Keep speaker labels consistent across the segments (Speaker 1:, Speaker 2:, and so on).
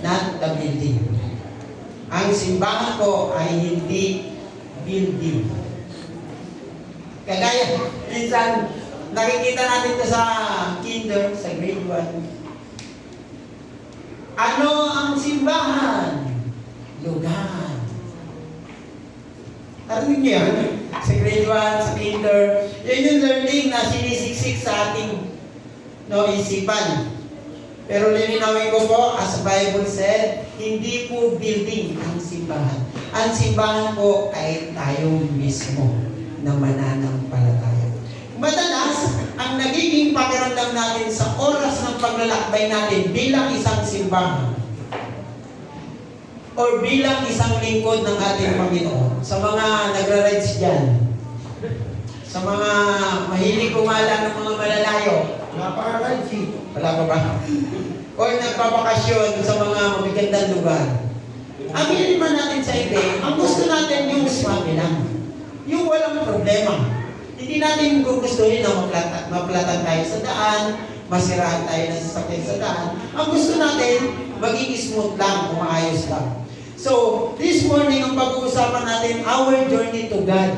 Speaker 1: not the building. Ang simbahan ko ay hindi building. Kagaya, minsan, nakikita natin ito sa kinder, sa grade 1. Ano ang simbahan? Lugar. Narinig niyo yan? Sa grade 1, sa kinder, yun yung learning na sinisiksik sa ating isipan. Pero lilinawin ko po, as the Bible said, hindi po building ang simbahan. Ang simbahan po ay tayo mismo na mananampalataya. Madalas, ang nagiging pakiramdam natin sa oras ng paglalakbay natin bilang isang simbahan or bilang isang lingkod ng ating Panginoon, sa mga nagra-rides dyan, sa mga mahilig kumala ng mga malalayo, napaka-rides, wala pa ba? O nagpapakasyon sa mga magagandang lugar. Aminin man natin sa iba, ang gusto natin yung swabe lang. Yung walang problema. Hindi natin gugustuhin na maplatan tayo sa daan, masiraan tayo ng sasakyan sa daan. Ang gusto natin, maging smooth lang, maayos lang. So, this morning, ang pag-uusapan natin, our journey to God,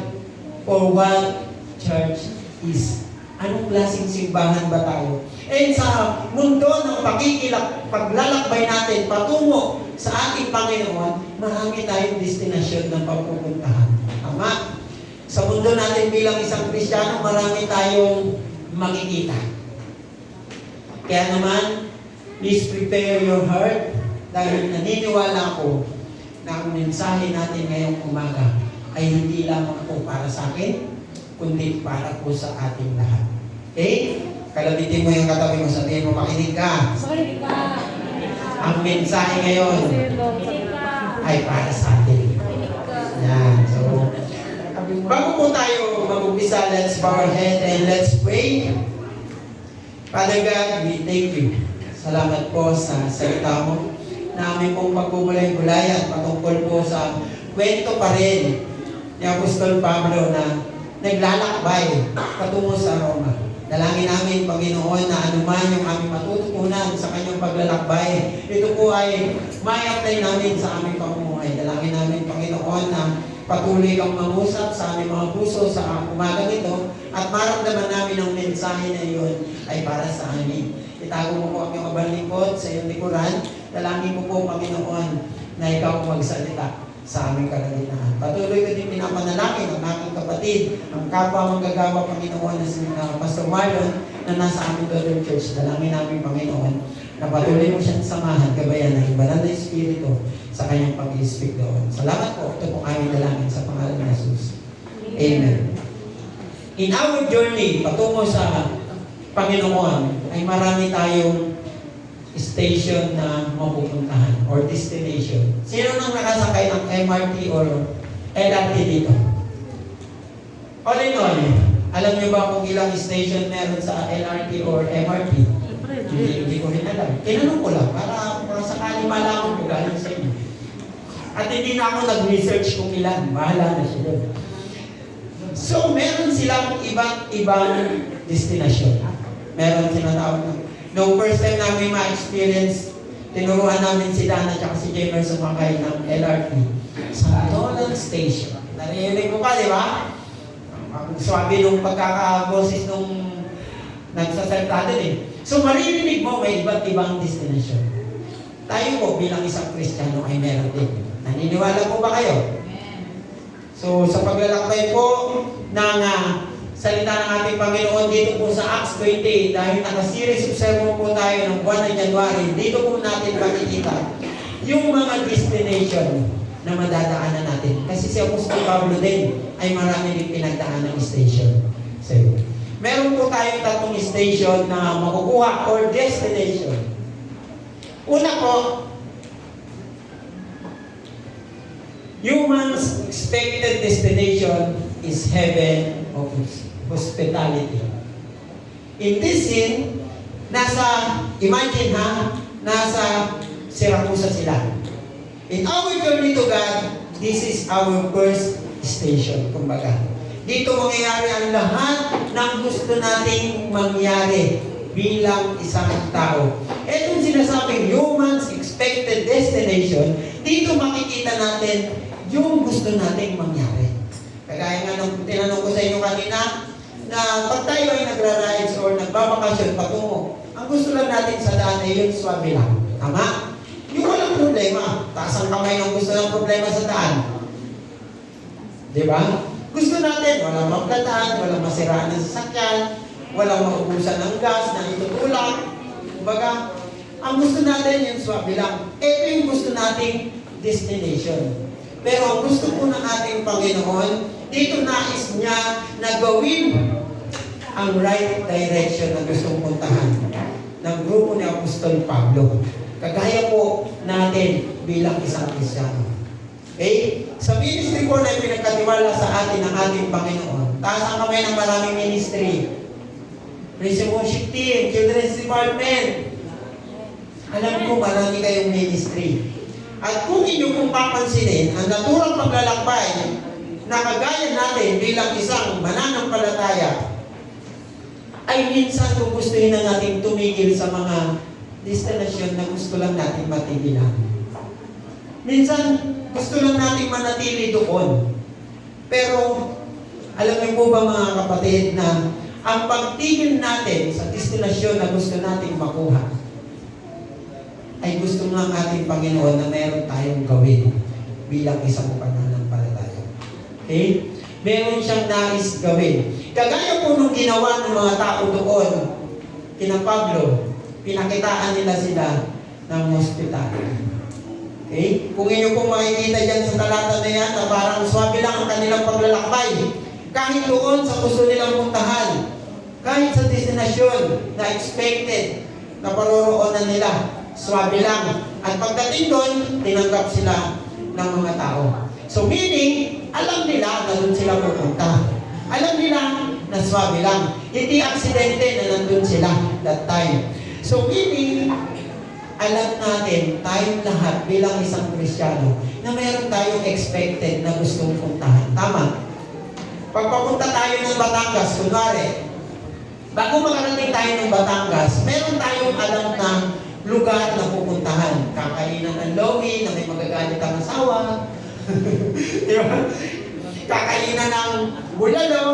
Speaker 1: or what church is. Anong klaseng simbahan ba tayo? And sa mundo ng paglalakbay natin patungo sa ating Panginoon, marami tayong destinasyon na papupuntahan. Tama? Sa mundo natin bilang isang Kristiyano, marami tayong makikita. Kaya naman, please prepare your heart dahil naniniwala ko na ang mensahe natin ngayong umaga ay hindi lamang po para sa akin, kundi para po sa ating lahat. Okay? Kalabitin mo yung katabi mo, sabihin mo, makinig ka.
Speaker 2: Sorry ka.
Speaker 1: Ang mensahe ngayon ay para sa atin. Yan. So, bago po tayo mag-umpisa, let's bow our head and let's pray. Father God, we thank you. Salamat po sa salita mo na aming pong pagbubulay-bulayan patungkol po sa kwento pa rin ni Apostol Pablo na naglalakbay patungo sa Roma. Dalangin namin, Panginoon, na anuman yung aming matututunan sa kanyang paglalakbay, ito po ay may-apply namin sa aming pamumuhay. Dalangin namin, Panginoon, na patuloy kang mangusap sa aming mga puso sa umagang ito at maramdaman namin ang mensahe na iyon ay para sa amin. Itago mo po ang iyong kabalingkod sa iyong likuran. Dalangin mo po, Panginoon, na ikaw magsalita sa aming kalagitnaan. Patuloy ko din pinapanalangin ang aking kapatid, ang kapwa manggagawa, Panginoon, na si Pastor Marlon, na nasa aming daughter church. Dalangin namin, Panginoon, na patuloy mo siyang samahan, gabayan ng banal na Espiritu sa kanyang pag-i-speak doon. Salamat po. Ito pong aming dalangin sa pangalan ni Jesus. Amen. In our journey, patungo sa Panginoon, ay marami tayong station na mapupuntahan or destination. Sino nang nakasakay ng MRT or LRT dito? All in all, alam niyo ba kung ilang station meron sa LRT or MRT? Hindi ko rin alam. Tinanong ko lang para sakali malaman ko galing sa inyo. At hindi na ako nag-research kung ilan. Bahala na siya doon. So, meron silang iba't ibang destinasyon. Meron sinatawag na noong first time namin ma-experience, tinuruan namin si Dana at si Jamer sumakay ng LRT sa Nolan Station. Narinig ko pa, di ba? Ang swabe nung pagkakaboses nung nagsasalita din eh. So maririnig mo may iba't ibang destination. Tayo po bilang isang Kristiyano ay meron din. Naniniwala po ba kayo? So sa paglalakbay po ng salita ng ating Panginoon dito po sa Acts 20, dahil naka-series of sermon po tayo ng buwan ng January, dito po natin makikita yung mga destination na madadaanan natin. Kasi si Apostol Pablo din ay marami din pinagdaan ng station. So, meron po tayong tatlong station na makukuha or destination. Una po, human's expected destination is heaven of hospitality. In this scene, imagine nasa Siracusa sila. In our journey to God, this is our first station, kumbaga. Dito mangyayari ang lahat ng gusto nating mangyari bilang isang tao. Itong sinasabing human's expected makita natin yung gusto nating mangyari. Kagaya nga nung tinanong ko sa inyo kanina, na pag tayo ay nagra-rides or nagbabakasyon patungo, ang gusto lang natin sa daan ay yung swabe lang. Tama? Yung walang problema. Taas ang kamay ng gusto ng problema sa daan. Di ba? Gusto natin, walang maplataan, walang masiraan ng sasakyan, walang maubusan ng gas na itutulak. Kumbaga, ang gusto natin yung swabe lang. Ito yung gusto nating destination. Pero ang gusto po ng ating Panginoon, dito nais niya na gawin ang right direction na gustong puntahan ng grupo ni Apostol Pablo. Kagaya po natin bilang isang Kristyano. Okay? Sa ministry po na pinagkatiwala sa atin ng ating Panginoon, taas ang kamay ng maraming ministry. Praise and worship team, children's department. Alam ko marami kayong ministry. At kung inyo pong papansinin, ang naturang paglalakbay na kagaya natin bilang isang mananampalataya, ay minsan gugustuhin na natin tumigil sa mga destinasyon na gusto lang natin matigilan. Minsan, gusto lang natin manatili doon. Pero, alam niyo po ba mga kapatid na ang pagtigil natin sa destinasyon na gusto natin makuha, ay gusto ng ating Panginoon na meron tayong gawin bilang isang pananampalataya. Okay? Meron siyang nais gawin. Kagaya po nung ginawa ng mga tao doon, kina Pablo, pinakitaan nila sila ng hospitality. Okay? Kung inyo pong makikita dyan sa talata na yan, na parang swabe lang ang kanilang paglalakbay. Kahit doon sa gusto nilang puntahan, kahit sa destinasyon na expected na paroroonan nila, swabe lang. At pagdating doon, tinanggap sila ng mga tao. So meaning, alam nila na doon sila pupunta. Alam nila na swabe lang. Hindi aksidente na nandun sila that time. So meaning, alam natin, tayong lahat bilang isang Kristiyano, na meron tayong expected na gustong puntahan. Tama? Pag papunta tayo ng Batangas, kunwari, bago makarating tayo ng Batangas, meron tayong alam na lugar na pupuntahan. Kakainan ng lomi na may magagalit ang asawa. Di ba? Kakainan ng bulalo.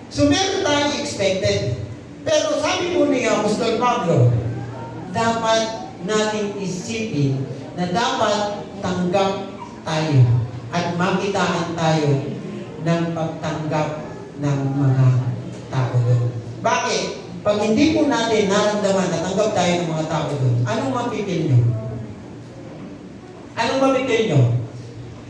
Speaker 1: So meron tayong expected. Pero sabi po ni Apostol Pablo, dapat nating isipin na dapat tanggap tayo at makitaan tayo ng pagtanggap ng mga tao doon. Bakit? Pag hindi po natin naramdaman na tanggap tayo ng mga tao doon, anong mapipil nyo? Anong mapipil nyo?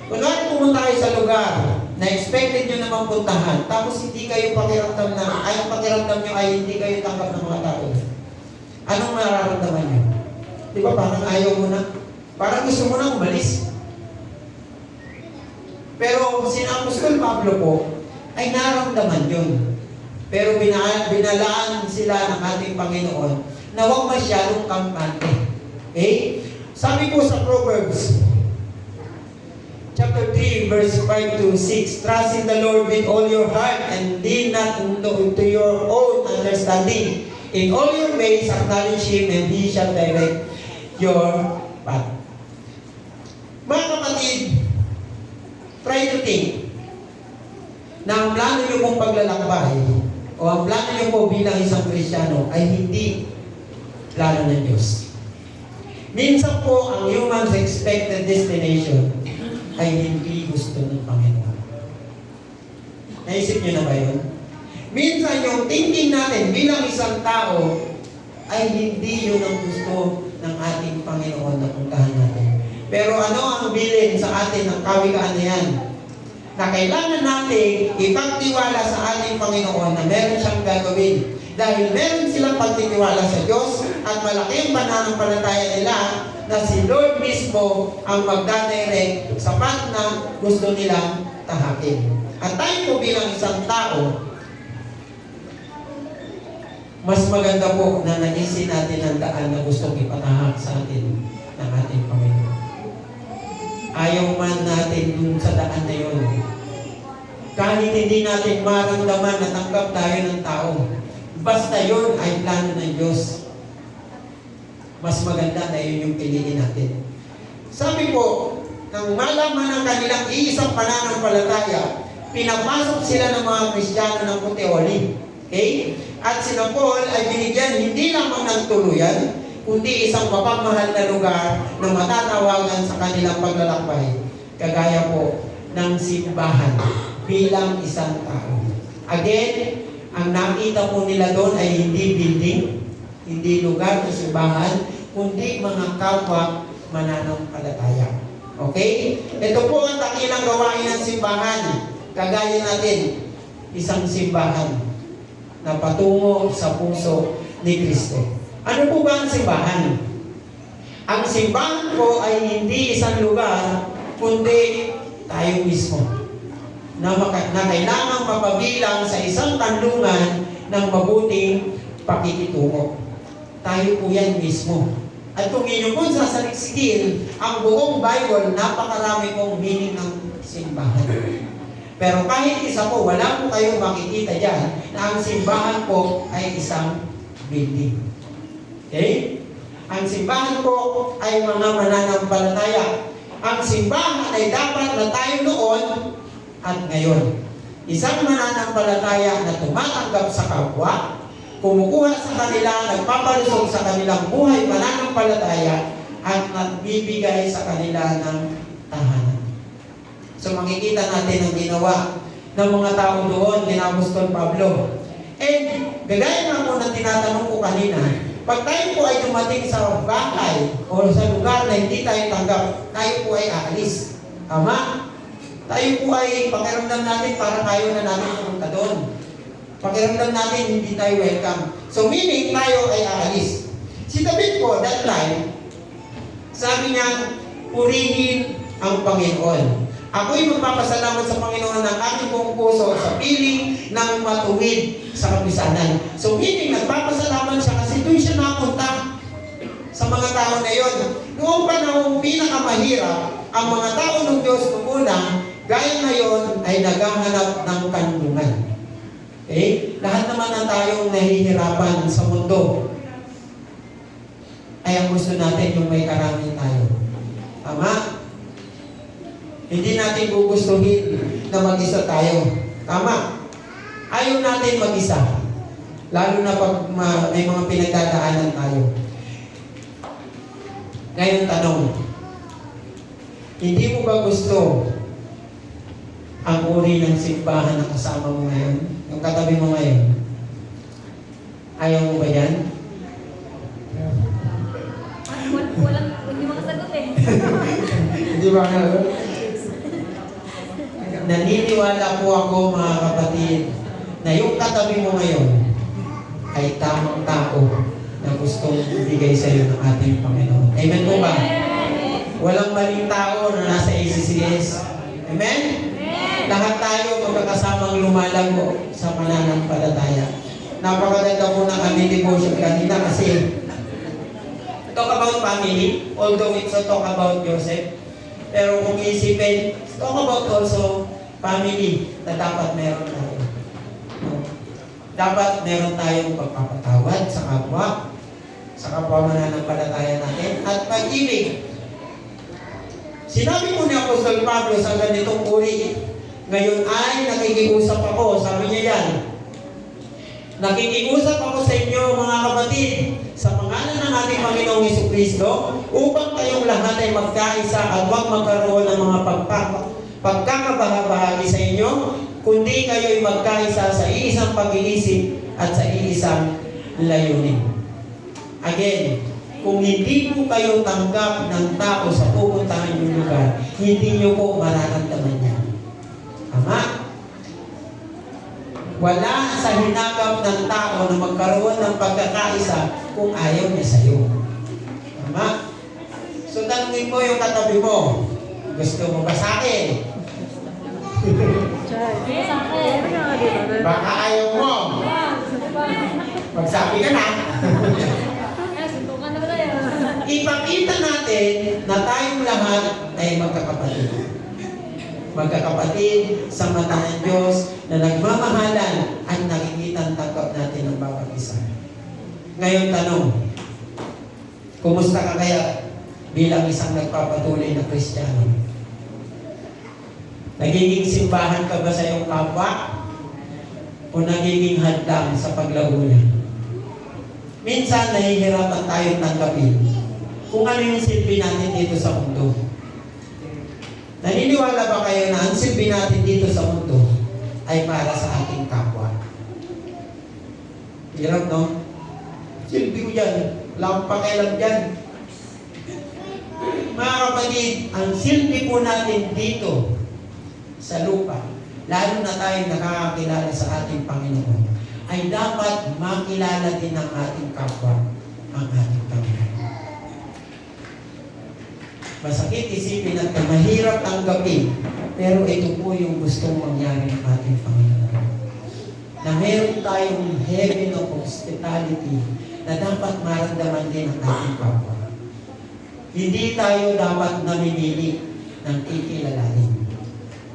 Speaker 1: Kunwari pumunta kayo sa lugar na expected nyo naman puntahan, tapos hindi kayo pakiramdam na, ay pakiramdam nyo ay hindi kayo tanggap ng mga tao. Anong mararamdaman nyo? Di ba parang ayaw mo na? Parang gusto mo na umalis. Pero si Apostol Pablo po, ay naramdaman yun. Pero binalaan sila ng ating Panginoon na huwag masyadong kampante. Okay? Sabi po sa Proverbs, chapter 3, verse 5 to 6, trust in the Lord with all your heart and lean not to your own understanding. In all your ways, acknowledge Him and He shall direct your path. Mga kapatid, try to think na ang plano niyo pong paglalakbay o ang plano niyo po bilang isang Kristiyano ay hindi plano ng Diyos. Minsan po, ang human's expected destination ay hindi gusto ng Panginoon. Naisip niyo na ba yun? Minsan yung thinking natin bilang isang tao ay hindi yun ang gusto ng ating Panginoon na puntahan natin. Pero ano ang bilin sa atin ng kawikaan na yan? Na kailangan natin ipagtiwala sa ating Panginoon na meron siyang gagawin. Dahil meron silang pagtitiwala sa Diyos at malaki ang pananampalataya nila na si Lord mismo ang magdadirect sa path na gusto nilang tahakin. At tayo po bilang isang tao, mas maganda po na naisin natin ang daan na gustong ipatahak sa atin ng ating Panginoon. Ayaw man natin dun sa daan na yun. Kahit hindi natin maramdaman na tanggap tayo ng tao, basta yun ay plano ng Diyos. Mas maganda na yun yung piliin natin. Sabi po, nang malaman ng kanilang iisang pananampalataya, pinapasok sila ng mga Kristiyano ng Puteoli. Okay? At sina Paul ay binigyan hindi lamang ng tuluyan, kundi isang mapagmahal na lugar na matatawagan sa kanilang paglalakbay. Kagaya po ng simbahan bilang isang tao. Again, ang nakita po nila doon ay hindi building, hindi lugar na simbahan, kundi mga kapwa mananampalataya. Okay? Ito po ang dakilang gawain ng simbahan. Kagaya natin, isang simbahan na patungo sa puso ni Kristo. Ano po ba ang simbahan? Ang simbahan po ay hindi isang lugar, kundi tayo mismo. Na kailangang mapabilang sa isang kanlungan ng mabuting pakikitungo. Tayo po yan mismo. At kung inyo po sasaliksikin, ang buong Bible, napakarami pong meaning ng simbahan. Pero kahit isa po, wala po kayong makikita dyan na ang simbahan po ay isang building. Okay? Ang simbahan po ay mga mananampalataya. Ang simbahan ay dapat na tayo noon at ngayon. Isang mananampalataya na tumatanggap sa kapwa, kumukuha sa kanila, nagpapalusog sa kanilang buhay mananampalataya at nagbibigay sa kanila ng tahanan. So makikita natin ang ginawa ng mga tao doon ni Apostol Pablo. And gagaya nga po na tinatanong ko kanina, pag tayo po ay dumating sa bahay o sa lugar na hindi tayo tanggap, tayo po ay aalis. Tama? Tayo po ay pakiramdam natin para tayo na natin pumunta doon. Pakiramdam natin, hindi tayo welcome. So meaning, tayo ay aalis. Si David po, that time, sabi niya, purihin ang Panginoon. Ako'y magpapasalamat sa Panginoon ng aking buong puso sa piling ng matuwid sa kapisanan. So meaning, nagpapasalamat siya kasi doon siya napunta sa mga tao na yon. Noong panahon pinakamahirap, ang mga tao ng Diyos noong una, gaya ngayon ay naghahanap ng kanlungan. Okay? Lahat naman na tayong nahihirapan sa mundo ay ang gusto natin yung may karami tayo. Tama? Hindi natin gugustuhin na mag-isa tayo. Tama? Ayaw natin mag-isa. Lalo na pag may mga pinagdadaanan tayo. Ngayon tanong, hindi mo ba gusto ang uri ng simbahan na kasama mo ngayon? Yung katabi mo ngayon? Ayaw mo ba yan?
Speaker 2: Hindi makasagot eh.
Speaker 1: Hindi ba nga? Naniniwala po ako mga kapatid na yung katabi mo ngayon ay tamang tao na gustong ibigay sa iyo ng ating Panginoon. Amen po ba? Walang maling tao na nasa ACCS. Amen? Lahat tayo magkakasamang lumalago sa pananampalataya. Napakaganda po ng aming devotion kanina kasi talk about family, although it's a talk about Joseph. Pero kung isipin, talk about also family na dapat meron tayo. Dapat meron tayong pagpapatawad sa kapwa mananampalataya natin, at pag-ibig. Sinabi po ni Apostol Pablo sa ganitong uri, ngayon ay nakikiusap ako, sabi niya yan, nakikiusap ako sa inyo mga kapatid, sa pangalan ng ating Panginoong Jesucristo, upang kayong lahat ay magkaisa at huwag magkaroon ng mga pagkakabahabahagi sa inyo, kundi kayo ay magkaisa sa iisang pag-iisip at sa iisang layunin. Again, kung hindi po kayo tanggap ng tao sa pupuntahan yung lugar, hindi nyo po mararamdaman yan. Tama? Wala sa hinagap ng tao na magkaroon ng pagkakaisa kung ayaw niya sa iyo. Tama? So tanungin mo yung katabi mo, gusto mo ba sa akin? Baka ayaw mo. Magsabi ka na. Ipakita natin na tayong lahat ay magkakapatid. Magkakapatid sa mata ng Diyos na nagmamahalan at nakikita ang tanggap natin ng bawat isa. Ngayon tanong, kumusta ka kaya bilang isang nagpapatuloy na Kristiyano? Nagiging simbahan ka ba sa iyong kapwa? O nagiging hadlang sa paglago niya? Minsan, nahihirapan tayong tanggapin kung ano yung silbi natin dito sa mundo. Naniniwala ba kayo na ang silbi natin dito sa mundo ay para sa ating kapwa? Hirap, no? Silbi ko dyan. Wala akong pakialam dyan. Mga kapatid, ang silbi po natin dito sa lupa, lalo na tayo nakakakilala sa ating Panginoon, ay dapat makilala din ng ating kapwa ang ating Panginoon. Masakit isipin at mahirap tanggapin, pero ito po yung gustong mangyari ng ating Panginoon. Na meron tayong heaven of hospitality na dapat maramdaman din ng ating kapwa. Hindi tayo dapat namimili ng kikilalanin.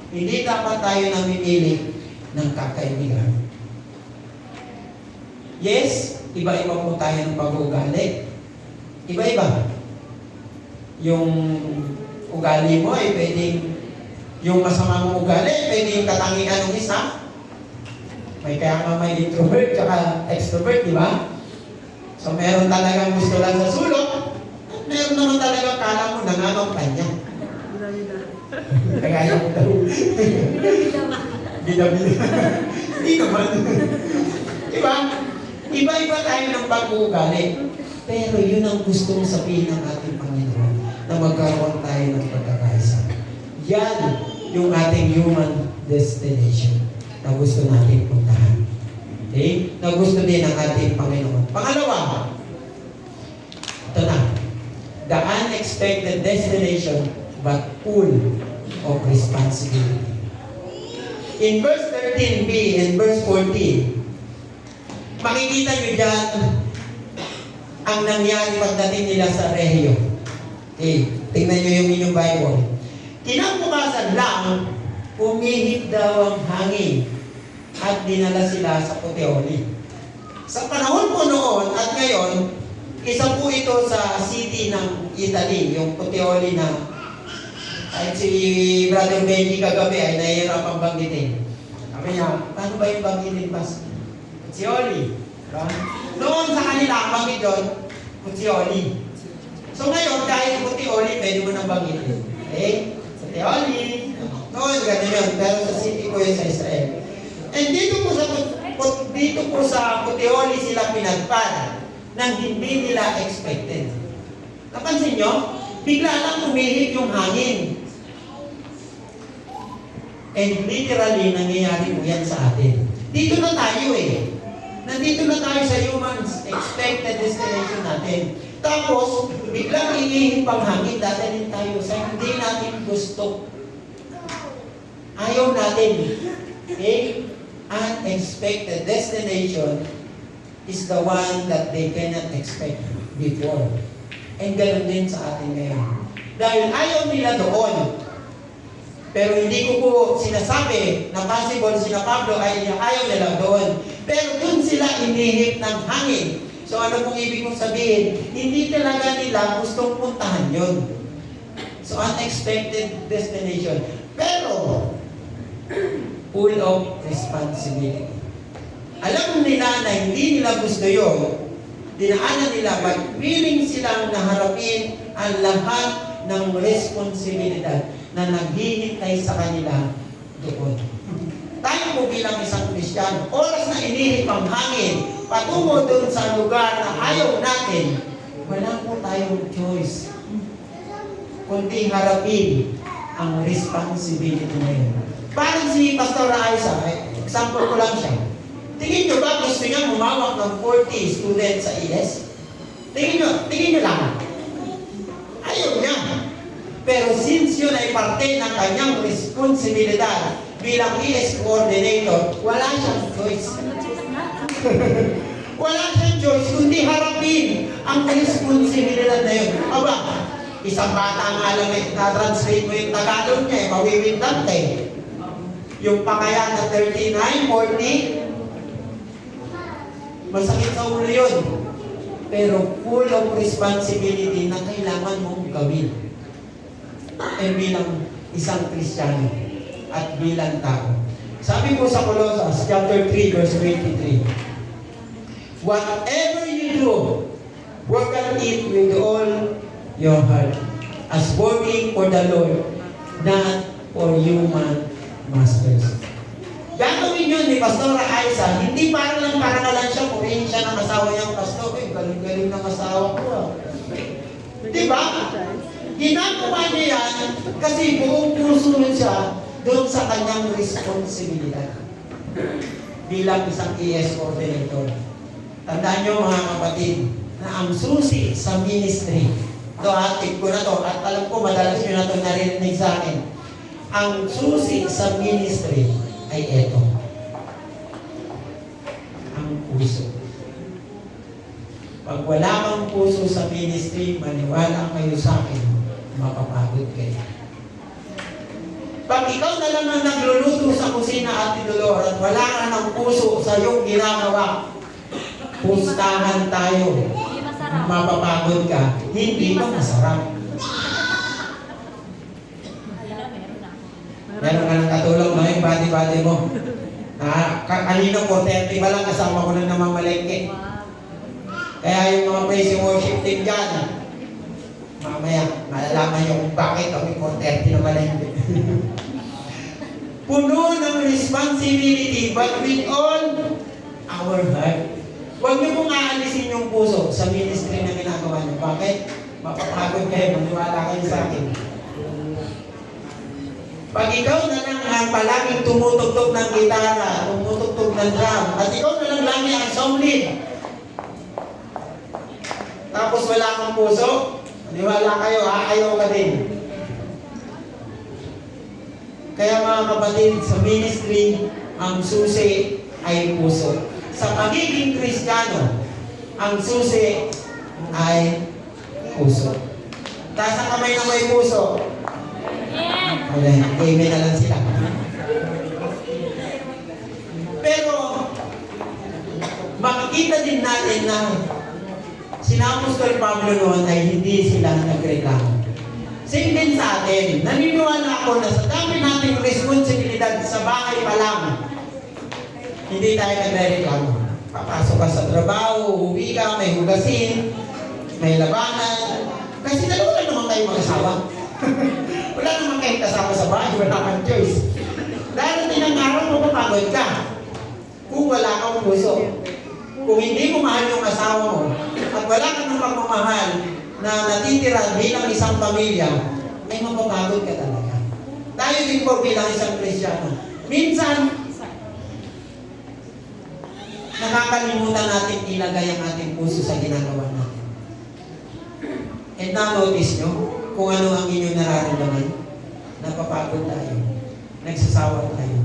Speaker 1: Hindi dapat tayo namimili ng kakaibigan. Yes, iba-iba po tayo ng pag-uugali. Iba-iba. Yung ugali mo ay pwedeng, yung masama mong ugali, pwedeng katangian ng isa. May kaya nga may introvert at extrovert, di ba? So meron talagang gusto lang sa sulok, at meron naman talagang kala mo nangangampay niya. Kagaya ko daw. Bida-bida. Hindi naman. Diba? Iba-iba tayo ng pag-uugali. Pero yun ang gustong sabihin ng ating Panginoon, na magkaroon tayo ng pagkakaisa. Yan yung ating human destination na gusto natin puntahan. Okay? Na gusto din ng ating Panginoon. Pangalawa, ito na. The unexpected destination but full of responsibility. In verse 13b and verse 14, makikita nyo dyan ang nangyari pagdating nila sa Regio. Okay, tingnan nyo yung inyong Bible. Kinabukasan lang, umihip daw ang hangin at dinala sila sa Puteoli. Sa panahon po noon at ngayon, isa po ito sa city ng Italy, yung Puteoli na kahit si Brother Benji kagabi ay nahihirapang banggitin. Sabi niya, paano ba yung banggitin pa? Puteoli. Diba? Noon sa kanila, ang banggit doon, Puteoli. So ngayon, kahit Puteoli, pwede mo nang banggitin. Okay? Puteoli. Noon, gano'n yun. Pero sa city ko yun sa Israel. And dito po sa Puteoli sila pinagpad nang hindi nila expected. Napansin nyo? Bigla lang tumihip yung hangin. And literally, nangyayari po yan sa atin. Dito na tayo eh. Nandito na tayo sa human expected destination natin. Tapos, biglang iihip ang hangin, dadalhin tayo sa hindi natin gusto. Ayaw natin. Okay? Unexpected destination is the one that they cannot expect before. And ganoon din sa atin ngayon. Dahil ayaw nila doon. Pero hindi ko po sinasabi na possible sila Pablo ay ayaw nila doon. Pero doon sila inihip ng hangin. So ano pong ibig kong sabihin? Hindi talaga nila gustong puntahan yun. So unexpected destination. Pero full of responsibility. Alam nila na hindi nila gusto yun. Dinaanan nila, but willing silang naharapin ang lahat ng responsibilidad na naghihintay sa kanila doon. Tayo po bilang isang Kristiyano, oras na inihip ang hangin, patungo doon sa lugar na ayaw natin, wala po tayong choice, kundi harapin ang responsibility na yun. Parang si Pastor Aiza, example ko lang siya. Tingin nyo ba gusto niya humawak ng 40 students sa ES? Tingin nyo lang. Ayaw niya. Pero since yun ay parte ng kanyang responsibilidad bilang ES coordinator, wala siyang choice. Wala siyang choice kundi harapin ang responsibilidad na yun. Aba, isang bata nga lang na-translate mo yung Tagalog niya, mawiwintante. Yung pakaya na 39, 40, masakit sa ulo yun. pero full of responsibility na kailangan mong gawin. Bilang isang Kristiyano at bilang tao. Sabi po sa Colossus chapter 3 verse 23, whatever you do, work at it with all your heart, as working for the Lord, not for human masters. Gagawin yun ni Pastora Aiza, hindi para lang siya, purihin siya ng asawa niyang pastor. Galing ng asawa ko. Diba? Ginagawa niya yan kasi buong puso siya doon sa kanyang responsibilidad bilang isang ES coordinator. Tandaan niyo mga kapatid, na ang susi sa ministry, ito tip ko na to, at alam ko madalas nyo na ito narinig sa akin, ang susi sa ministry ay eto, ang puso. Pag wala kang puso sa ministry, maniwala kayo sa akin, mapapagod kayo. Pag ikaw na lang ang nagluluto sa kusina, Ate Dolor, at wala ka ng puso sa iyong ginagawa, pustahan tayo.
Speaker 2: Hindi masarap.
Speaker 1: Mapapagod ka, hindi pa masarap. Meron ka ng katulong, no? Yung body-body mo. Kanina 4:30 pa lang, kasama ko na namamalengke. Kaya yung mga praise and worship team dyan, mamaya, malalaman nyo kung bakit kami 4:30 na malengke. Puno ng responsibility, but with all our heart. Huwag niyo pong aalisin yung puso sa ministry na ginagawa niyo. Bakit? Mapapagod kayo, maniwala kayo sa akin. Pag ikaw na lang ang palaging tumutugtog ng gitara, tumutugtog ng drum, at ikaw na lang lagi ang song lead, tapos wala kang puso, maniwala kayo, ayaw ka din. Kaya mga kapatid, sa ministry, ang susi ay puso. Sa pagiging Kristiyano, ang susi ay puso. Taas ang kamay na may puso. Amen. Amen na lang sila. Pero, makikita din natin na sina Apostol Pablo noon ay hindi sila nagreklamo. Same din sa atin. Naniniwala ako na sa dami nating responsibilidad sa bahay pa lang, hindi tayo nagreklamo. Papasok ka sa trabaho, uwi ka, may hugasin, may labanan. Kasi dalawa lang naman kayo mag-asawa. Wala naman kayong kasama sa bahay, wala kang choice. Darating ang araw, mapapagod ka. Kung wala kang puso. Kung hindi mo mahal yung asawa mo, at wala kang pagmamahal na natitira bilang isang pamilya, ay mapapagod ka talaga. Tayo din po bilang isang Kristiyano. Minsan, nakakalimutan natin ilagay ang ating puso sa ginagawa natin. And na-notice nyo kung ano ang inyong nararamdaman. Napapagod tayo. Nagsasawa tayo.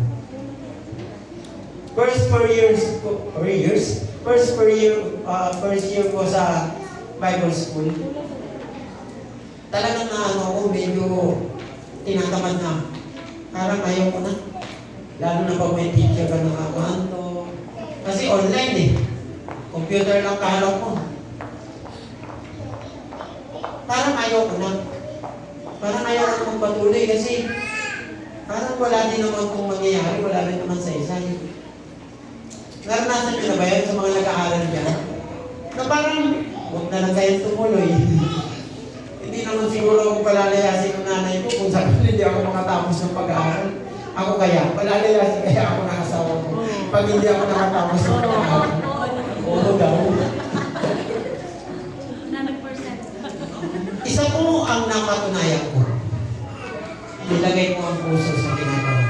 Speaker 1: First year ko sa Bible school, talagang medyo tinatamad na. Parang ayaw ko na. Lalo na pag may teacher ka nakakanto. Kasi online eh. Computer lang kaharap mo. Parang ayaw ko na. Parang ayaw ko magpatuloy kasi parang wala din naman kung mangyayari, wala rin naman sa isa. Naranasan nyo na ba yan sa mga nag-aaral dyan? Na parang, huwag na lang kayong tumuloy. Hindi naman siguro ako palalayasin ng nanay ko kung saan hindi ako makatapos ng pag-aaral. Ako kaya, palalayasin kaya ako ng asawa ko. Pag hindi ako nakatapos ng pag-aaral. Oo daw. Isa po ang napatunayan ko. Ilagay ko ang puso sa ginagawa.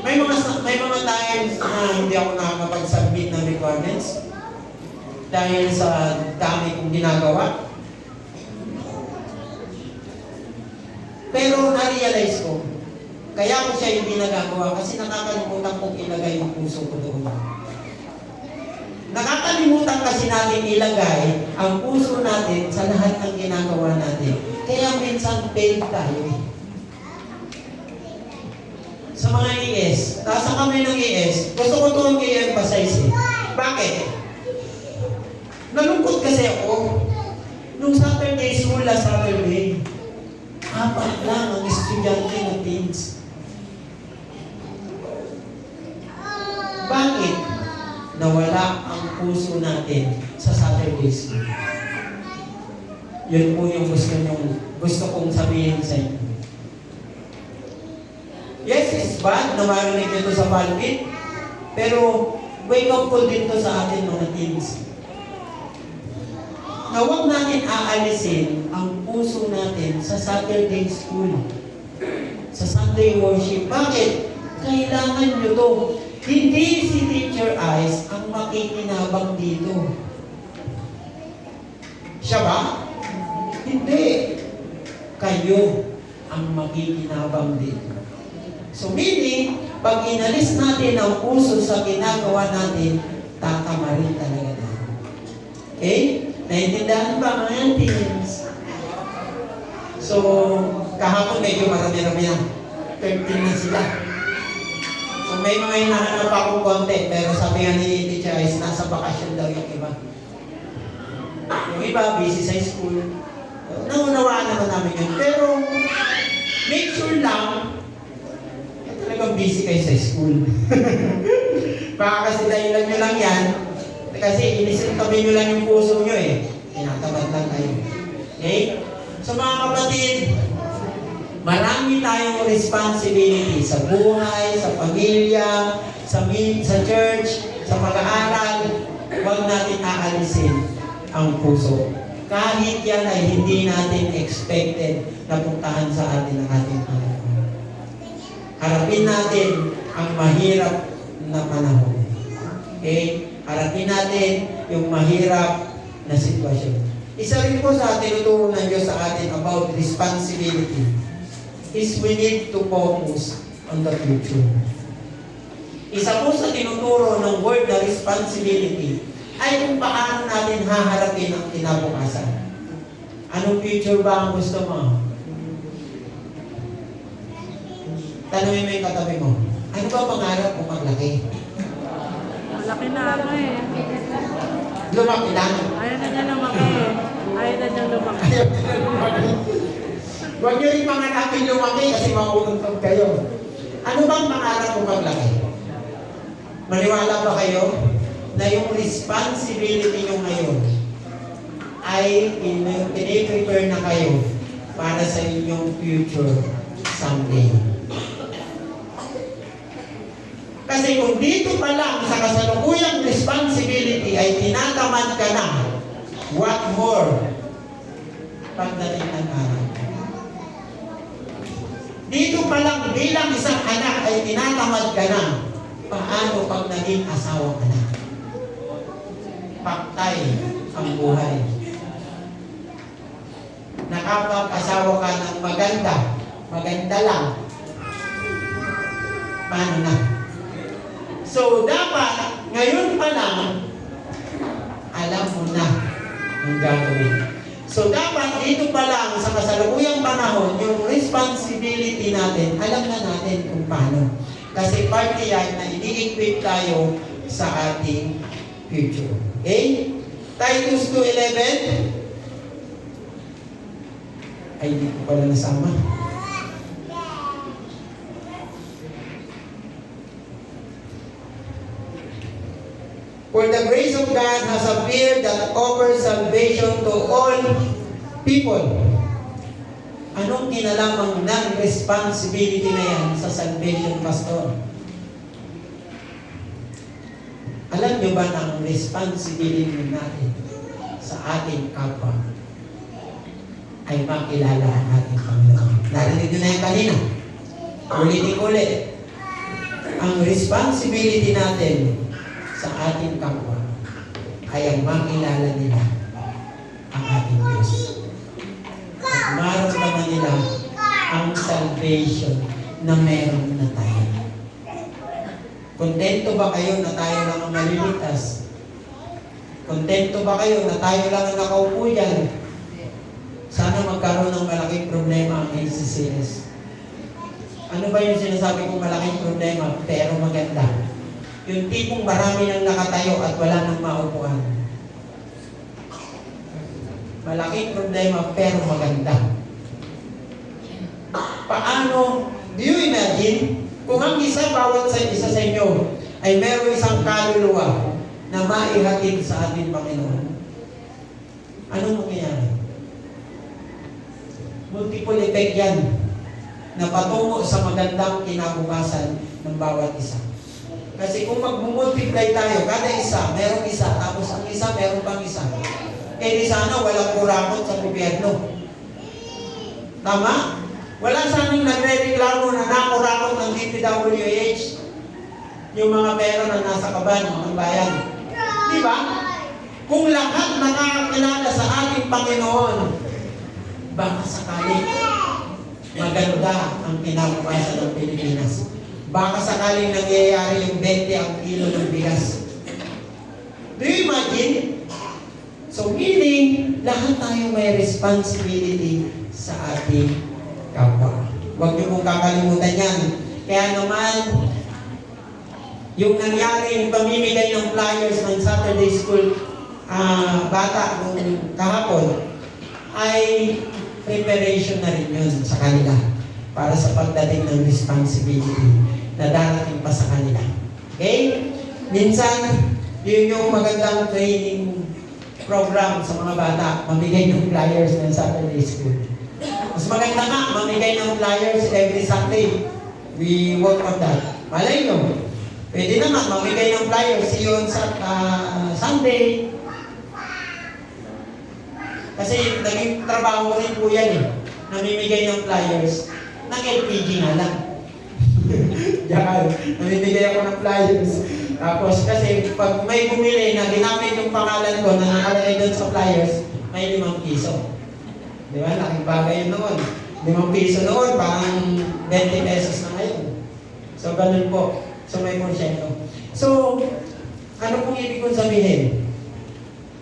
Speaker 1: May mga times na hindi ako nakakapag-submit ng requirements dahil sa dami kong ginagawa. Pero na-realize ko, kaya ko siya hindi nagagawa kasi nakakalimutan kong ilagay yung puso ko doon. Nakakalimutan kasi natin ilagay ang puso natin sa lahat ng ginagawa natin. Kaya minsan fail tayo. Sa mga ES, nasa kami ng ES, gusto ko itong i-emphasize eh. Bakit? Nalungkot kasi ako. Nung Saturday school, last Saturday, 4 lang ang estudyante na teens. Bakit nawala ang puso natin sa Saturday school? Yun po yung gusto kong sabihin sa inyo. Yes, it's bad na marinig nito sa pulpit, pero wake up call din to sa atin mga teens. Na huwag natin aalisin ang puso natin sa Saturday school, sa Sunday worship. Bakit? Kailangan nyo to. Hindi si Teacher Ice ang makikinabang dito. Siya ba? Hindi. Kayo ang makikinabang dito. So meaning, pag inalis natin ang puso sa ginagawa natin, tatama rin talaga natin. Okay? Naintindihan ba mga teens? So, kahapon medyo marami-rami na. 13 na sila. So, may mga hinahanap akong konti, pero sabi nga ni Teacher Ice, nasa bakasyon daw yung iba. Yung iba, busy sa school. Naunawaan naman namin yun. Pero, make sure lang, talagang busy kayo sa school. Baka kasi dahilan nyo lang yan, kasi inisintabi nyo lang yung puso nyo eh. Tinatamad lang kayo. Okay? So mga kapatid, marami tayong responsibility sa buhay, sa pamilya, sa church, sa pag-aaral. Huwag natin aalisin ang puso. Kahit yan ay hindi natin expected na puntahan sa atin ng ating Panginoon. Harapin natin ang mahirap na panahon. Okay? Harapin natin yung mahirap na sitwasyon. Isa rin po sa tinuturo ng Diyos sa atin about responsibility is we need to focus on the future. Isa po sa tinuturo ng word na responsibility ay kung paano natin haharapin ang kinabukasan. Anong future ba ang gusto mo? Tanungin mo yung katabi mo, ano ba pangarap mo paglaki?
Speaker 3: Malaki na ako eh.
Speaker 1: Lumaki lang.
Speaker 3: Ayaw na niya lumaki. Ayaw na niya lumaki.
Speaker 1: Ayaw na lumaki. Huwag niyo rin pangarapin lumaki kasi mauuntog kayo. Ano bang pangarap mo paglaki? Maniwala ba kayo na yung responsibility nyo ngayon ay piniprepare na kayo para sa inyong future someday? Kasi kung dito pa lang sa kasalukuyang responsibility ay tinatamad ka na, what more pagdating ng araw? Dito pa lang bilang isang anak ay tinatamad ka na, paano pag naging asawa ka na? Paktay ang buhay. Nakapag-asawa ka ng maganda lang, paano na? So, dapat, ngayon pa lang, alam mo na ang gagawin. So, dapat dito pa lang, sa kasalukuyang panahon, yung responsibility natin, alam na natin kung paano. Kasi part yan na i-equip tayo sa ating future. Okay? Titus 2:11. Ay, hindi ko pala nasama. For the grace of God has appeared that offers salvation to all people. Anong kinalamang ng responsibility na yan sa salvation, Pastor? Alam nyo ba na ang responsibility natin sa ating kapwa ay makilala ang ating Panginoon? Narinig nyo na yan kanina. Ulitin ulit. Ang responsibility natin sa ating kapwa ay ang makilala nila ang ating Diyos. At maramdaman nila ang salvation na meron na tayo. Kontento ba kayo na tayo lang ang maliligtas? Kontento ba kayo na tayo lang ang nakaupo dyan? Sana magkaroon ng malaking problema ang ACCS. Ano ba yung sinasabi kong malaking problema pero maganda? Yung tipong marami nang nakatayo at wala nang maupuan. Malaking problema pero maganda. Paano, do you imagine, kung ang bawat isa sa inyo ay meron isang kaluluwa na maihatid sa ating Panginoon, anong mangyayari? Multiple effect yan na patungo sa magandang kinabukasan ng bawat isa. Kasi kung mag-multiply tayo, kada isa, merong isa, tapos ang isa, meron pang isa. Eh di sana walang kurakot sa gobyerno. Tama? Wala sanang nagre-reklamo na nakurakot ng DPWH yung mga pera na nasa kaban ng bayan. Di ba? Kung lahat nakakakilala sa ating Panginoon, baka sakali maganda ang kinabukasan ng Pilipinas. Baka sakaling nangyayari yung 20 ang kilo ng bigas. Do you imagine? So meaning, lahat tayo may responsibility sa ating kapwa. Huwag niyo pong kakalimutan yan. Kaya naman, yung nangyaring pamimigay ng flyers ng Saturday School bata nung kahapon, ay preparation na rin yun sa kanila para sa pagdating ng responsibility na darating pa sa kanila. Okay? Minsan, yun yung magandang training program sa mga bata, mamigay ng flyers ng Saturday School. Mas maganda nga, mamigay ng flyers every Sunday. We work on that. Malay nyo, pwede naman mamigay ng flyers yun sa Sunday. Kasi naging trabaho rin po yan eh. Namimigay ng flyers ng LPG nga lang. Diyan, namimigay ako ng flyers. Tapos kasi pag may bumili na ginamit yung pangalan ko na nakalagay doon sa flyers, may 5 piso. Di ba? Laking bagay yun noon. 5 piso noon, parang 20 pesos na ngayon. So, ganun po. So, may porsyento. So, ano pong ibig kong sabihin?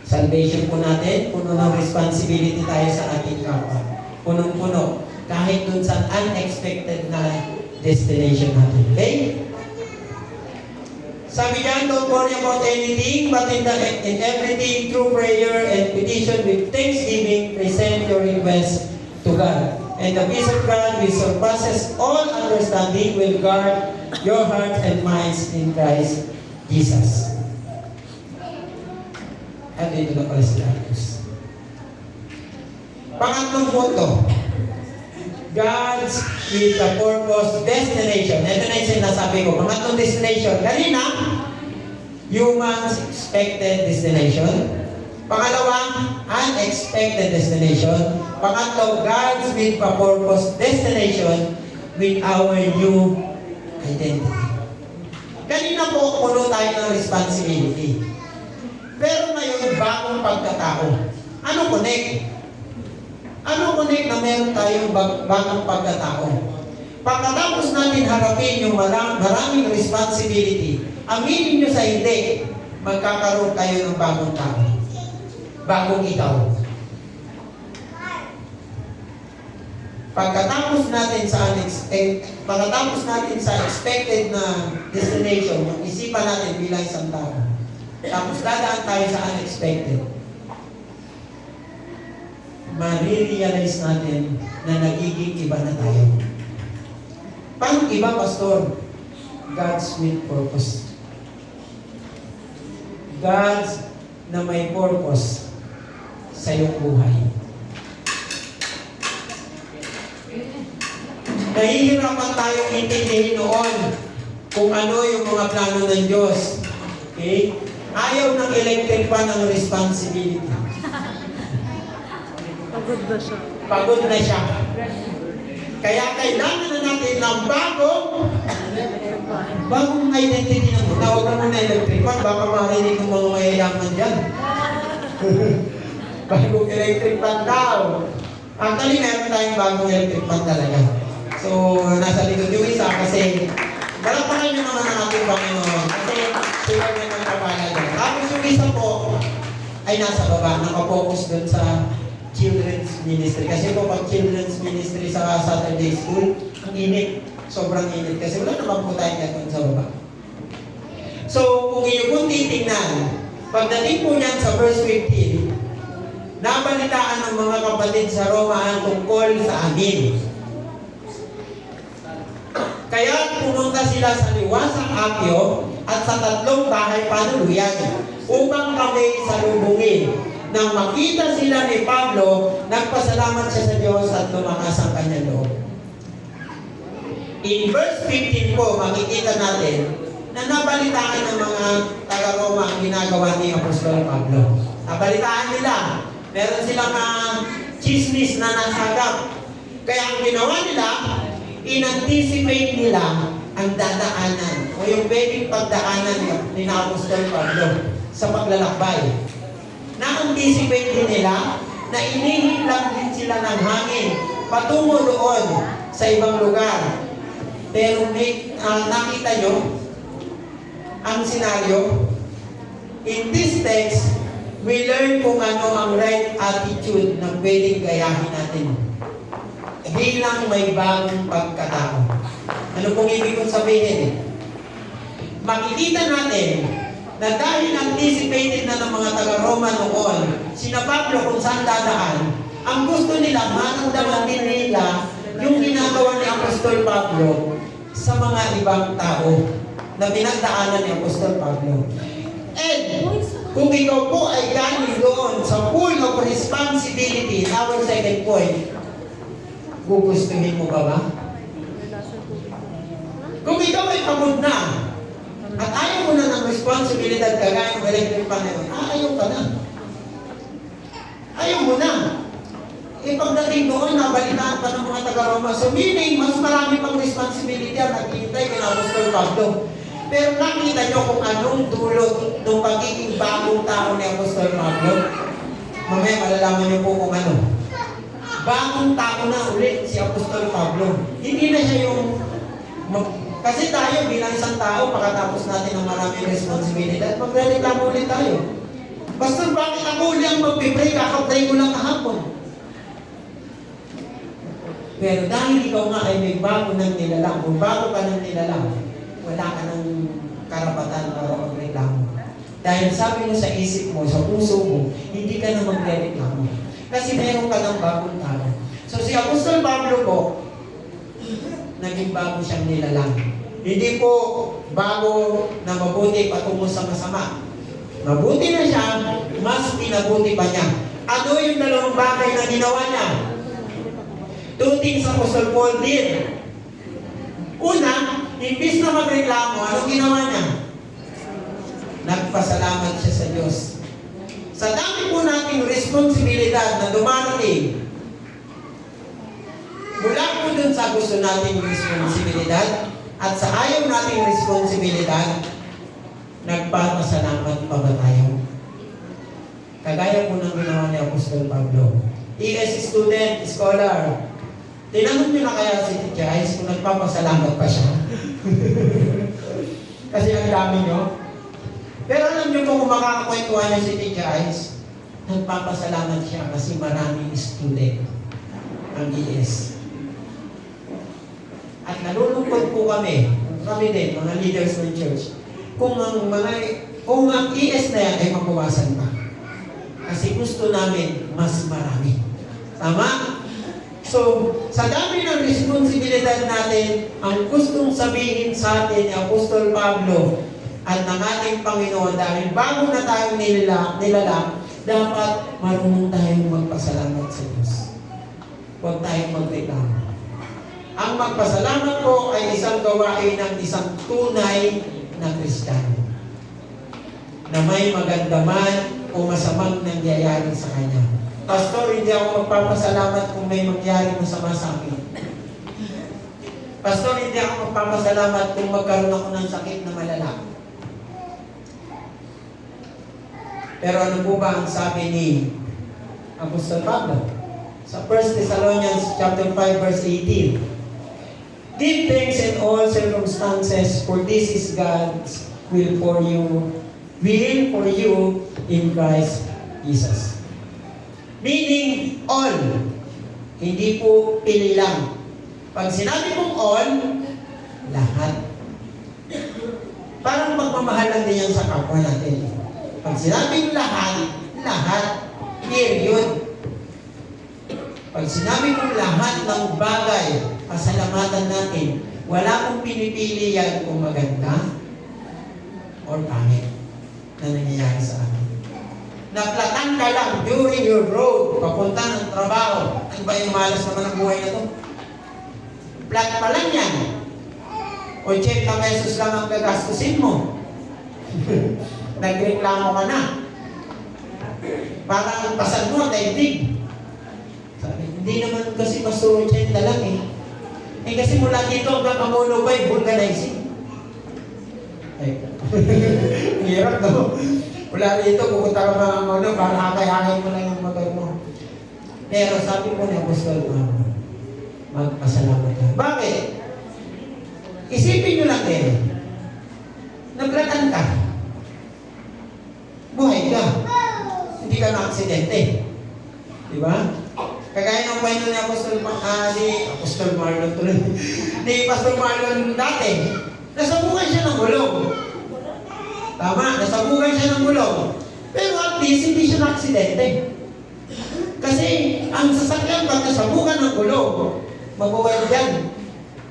Speaker 1: Salvation po natin, puno ng responsibility tayo sa ating kapwa. Punong-puno. Kahit dun sa unexpected na destination natin. Okay? Sabi diyan, don't worry about anything, but in everything, through prayer and petition with thanksgiving, present your request to God. And the peace of God, which surpasses all understanding, will guard your hearts and minds in Christ Jesus. At dito na pala si Darius. Pangatlong punto, God's with a purpose destination. Ito na yung sinasabi ko. Pangatlong destination. Kanina, humans expected destination. Pangalawa, unexpected destination. Pangatlo, God's with a purpose destination with our new identity. Kanina po, puno tayo ng responsibility. Pero ngayon, bagong pagkatao. Ano connect? Ano connect na meron tayong bagong pagkatao? Pagkatapos natin harapin yung maraming responsibility, aminin nyo sa hindi, magkakaroon kayo ng bagong tao. Bagong ikaw. Pagkatapos natin sa expected na destination, yung isipan natin bilang isang tao, tapos dadaan tayo sa unexpected, marirealize natin na nagiging iba na tayo. Paano iba, Pastor? God's with purpose. God's na may purpose sa iyong buhay. Nahihirapan tayong intindihin noon kung ano yung mga plano ng Diyos. Okay? Ayaw ng electric pan ng responsibility.
Speaker 3: Pagod na siya.
Speaker 1: Pagod na siya. Kaya kailangan na natin ng bagong identity na mo. Tawag na muna electric pan, baka marinig ng mga mayayaman dyan. Bagong electric pan daw. Actually, meron tayong bagong electric pan talaga. So, nasa likod yung isa kasi balapakan nyo naman ang ating Panginoon kasi sila na ng kapalagan. Tapos yung isa po ay nasa baba, nakapokus dun sa children's ministry. Kasi po pag children's ministry sa Saturday School, ang init. Sobrang init. Kasi wala naman po tayo dyan sa baba. So, kung iyo pong titignan, pagdating po niyan sa verse 15, nabalik nabalitaan ng mga kapatid sa Roma ang tungkol sa amin. Kaya pumunta sila sa liwasang Akyo at sa 3 bahay panuluyan upang kami salubungin. Nang makita sila ni Pablo, nagpasalamat siya sa Diyos at lumakas ang kanyang loob. In verse 15 po, makikita natin na nabalitaan ng mga taga-Roma ang ginagawa ni Apostol Pablo. Nabalitaan nila, meron silang chismis na nasagap. Kaya ang ginawa nila, in-anticipate nila ang dadaanan o yung pwedeng pagdaanan ni Apostol Pablo sa paglalakbay. Na-anticipate din nila na inihintlang din sila ng hangin patungo doon sa ibang lugar. Pero nakita nyo ang senaryo. In this text, we learn kung ano ang right attitude na pwedeng gayahin natin bilang may bagong pagkatao. Ano pong ibig kong sabihin? Makikita natin na dahil anticipated na ng mga taga-Roma noon, sina Pablo kung saan dadaan, ang gusto nila, maramdaman din nila yung ginagawa ni Apostol Pablo sa mga ibang tao na pinagdaanan ni Apostol Pablo. And kung ikaw po ay galing doon sa pool of responsibility, our second point, gugustuhin mo ba? Kung ikaw ay pagod na, at ayaw mo na ng responsibilidad kagaya ng electric panel, ayaw ka na. Ayaw mo na. Pagdating doon, nabalitaan pa ng mga taga-Roma. So meaning, mas marami pang responsibility ang naghihintay kay Apostol Pablo. Pero nakita nyo kung anong dulot ng pagiging bagong tao ni Apostol Pablo. Mamaya malalaman nyo po kung ano. Bagong tao na ulit si Apostol Pablo. Hindi na siya yung... Kasi tayo bilang isang tao, pagkatapos natin ng maraming responsibilidad, magre-reklamo ulit tayo. Pastor, bakit ako ulit ang mag-pray? Kakapray ko lang kahapon. Pero dahil ikaw nga ay may bago ng nilalang, kung bago ka ng nilalang, wala ka ng karapatan para magreklamo. Dahil sabi mo sa isip mo, sa puso mo, hindi ka na magre-reklamo. Kasi meron ka ng bagong tao. So si Apostol Pablo po, naging bago siyang nilalang. Hindi po bago na mabuti patungo sa masama. Mabuti na siya, mas pinabuti pa niya. Ano yung 2 bagay na ginawa niya? 2 things Apostle Paul did. Una, imbis na magreklamo, anong ginawa niya? Nagpasalamat siya sa Diyos. Sa dami po nating responsibilidad na dumarating, mula po dun sa gusto nating responsibilidad at sa ayaw nating responsibilidad, nagpapasalamat pa ba tayo? Kagaya po ng ginawa ni Apostol Pablo. ES student, scholar, tinanong niyo na kaya si Teacher Ice kung nagpapasalamat pa siya? Kasi ang dami niyo. Pero alam niyo po kung makakakwentuhan niya si Teacher Ice, nagpapasalamat siya kasi maraming student ang ES. At nalulungkot po kami din, mga leaders ng church, kung ang ES na yan ay mabawasan pa. Kasi gusto namin mas marami. Tama? So, sa dami ng responsibilidad natin, ang gustong sabihin sa atin ni Apostol Pablo at ng ating Panginoon, dahil bago na tayong nilalang, dapat marunong tayong magpasalamat sa Diyos. Huwag tayong magreklamo. Ang magpasalamat po ay isang gawain ng isang tunay na Kristiyano na may maganda man o masamang nangyayari sa kanya. Pastor, hindi ako magpapasalamat kung may mangyari masama sa akin. Pastor, hindi ako magpapasalamat kung magkaroon ako ng sakit na malala. Pero ano po ba ang sabi ni Apostol Pablo? Sa 1 Thessalonians chapter 5 verse 18. Give thanks in all circumstances, for this is God's will for you in Christ Jesus. Meaning, all. Hindi po pili lang. Pag sinabi kong all, lahat. Parang pagmamahal lang din yan sa kapwa natin. Pag sinabing lahat, lahat, period. Pag sinabi kong lahat ng bagay, pasalamatan natin, wala kong pinipili yan kung maganda or pangit na nangyayari sa atin. Naplatan ka lang during your road, papunta ng trabaho. Ano ba yung malas naman ang buhay na to? Flat pa lang yan. 80 pesos lang ang gagastusin mo. Nagreklamo ka na. Parang pasan mo, daigdig. Sabi, hindi naman kasi basta 80 lang eh. Eh kasi mula dito hanggang Amuno Bay, vulcanizing. Ay, hirap no? Mula dito, pupunta ka mga Amuno, para hakay-hakay mo lang yung motor mo. Pero sabi ko ni Apostol Pablo, magpasalamat ka. Bakit? Isipin nyo lang din, naglatan ka, buhay ka, hindi ka na-aksidente. Di ba? Kagaya ng kwento ni Apostol Marlon tuloy. Ni Pastor Marlon dati, nasabukan siya ng gulong. Tama, nasabukan siya ng gulong. Pero at least, hindi siya na-aksidente. Kasi, ang sasakyan pag nasabukan ng gulong, mag-uwal yan.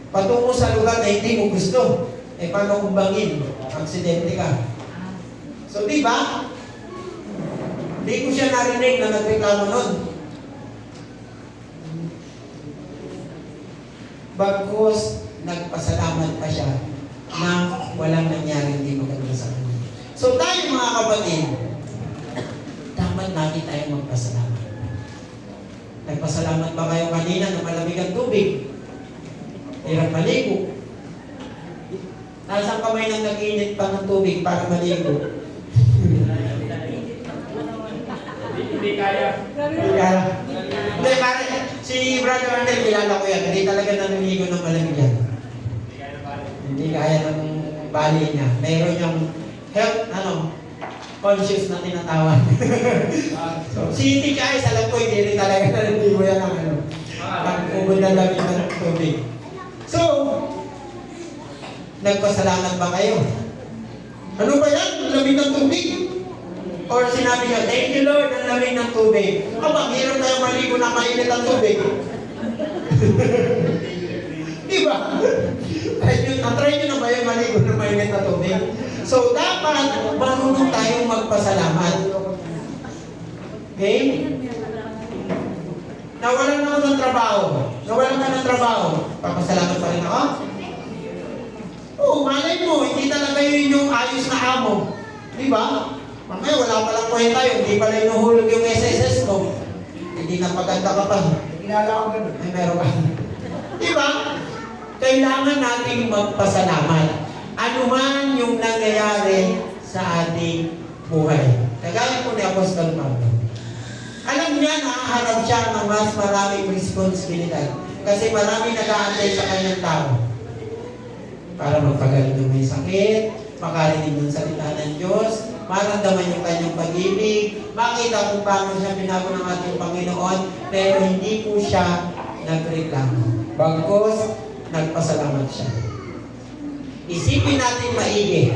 Speaker 1: Patungo sa lugar na hindi mo gusto. Eh, paano kung bangin? Aksidente ka. So, di ba? Hindi ko siya narinig na nagreklamo nun. Bagkus, nagpasalamat pa siya na walang nangyari hindi maganda sa kanya. So tayo mga kapatid, dapat natin tayong magpasalamat. Nagpasalamat ba kayo kanina na malamig ang tubig? Hirap maligo. Tapos ang kamay nang nag-init pa ng tubig para maligo.
Speaker 4: Hindi kaya.
Speaker 1: Hindi kaya. Hindi, pare, si Brother Arnel, kilala ko yan. Hindi talaga naniligo ng malamig yan. Hindi kaya ng bali niya. Meron yung health, conscious na tinatawag. So, si TKI, alam ko, hindi rin talaga naniligo yan ng pag-ubod na lamig ng tubig. So, nagpasalamat ba kayo? Ano ba yan? Lamig ng tubig? Or sinabi niya, thank you Lord, ang lamig ng tubig. Aba, hirap tayo maligo na mainit ang tubig. Diba? Try nyo na ba yung maligo na mainit na tubig? So, dapat marunong tayong magpasalamat. Okay? Nawalan ako ng trabaho. Nawalan ka ng trabaho. Papasalamat pa rin ako? Oo, malay mo, hindi talaga yun yung ayos na amo. Diba? Mamaya wala palang kwenta yun, hindi pala inuhulog yung SSS mo. Hindi na paganda ka pa.
Speaker 4: Kilala ko ganun.
Speaker 1: Ay, meron ka. Diba? Kailangan nating magpasalamat. Ano man yung nangyayari sa ating buhay. Kagaya po ni Apostol Pablo. Alam niya na haharap siya ng mas maraming responsibilidad. Kasi marami nag-aantay sa kanyang tao. Para magpagaling ng may sakit, makarinig ng salita ng Diyos, maramdaman yung kanyang pag-ibig, makita kung paano siya pinago ng ating Panginoon, pero hindi po siya nagreklamo. Bagkus, nagpasalamat siya. Isipin natin maigi.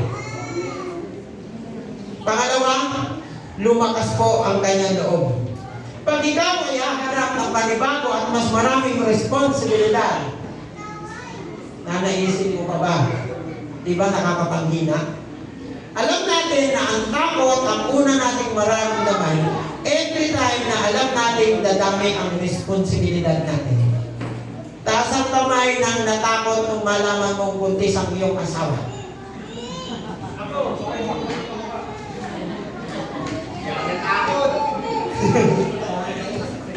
Speaker 1: Pangalawa, lumakas po ang kanyang loob. Pag ikaw ay haharap ng panibago at mas maraming responsibilidad, nanaisip mo pa ba? Di ba nakakapanghina? Alam natin na ang takot ang una nating mararamdaman every time na alam natin dadami ang responsibilidad natin. Taas ang kamay ng natakot nung malaman mong buntis ang iyong asawa.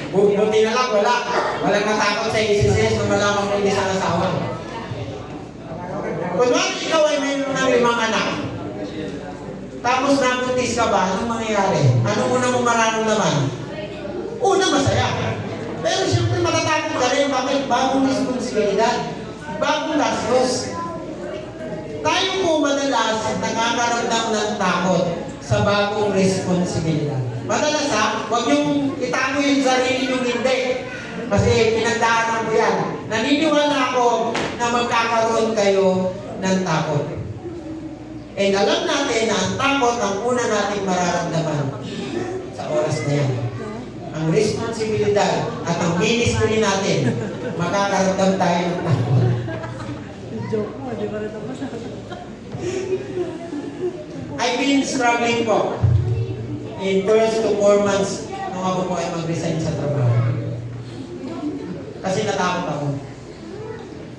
Speaker 1: Buti na lang, walang natakot sa isisis na malaman mong hindi sa asawa. Kunwari ikaw ay mayroon ng 5 anak, tapos nabuntis ka ba, anong mangyayari? Anong una mong mararamdaman? Una, masaya. Pero siyempre matatakot ka rin, bakit? Bagong responsibilidad, bagong gastos. Tayo po madalas nakakaramdam ng takot sa bagong responsibilidad. Madalas huwag niyong itago yung sarili niyong hindi. Kasi pinagdaanan ko yan. Naniniwala ako na magkakaroon kayo ng takot. And alam natin na ang takot ang una nating mararamdaman sa oras na yan. ang responsibilidad at ang ministry natin, makakaramdam tayo ng takot.
Speaker 3: Joke mo, di ba rin ako sa...
Speaker 1: I've been struggling po in first to 4 months nung ako po ay mag-resign sa trabaho. Kasi natakot ako.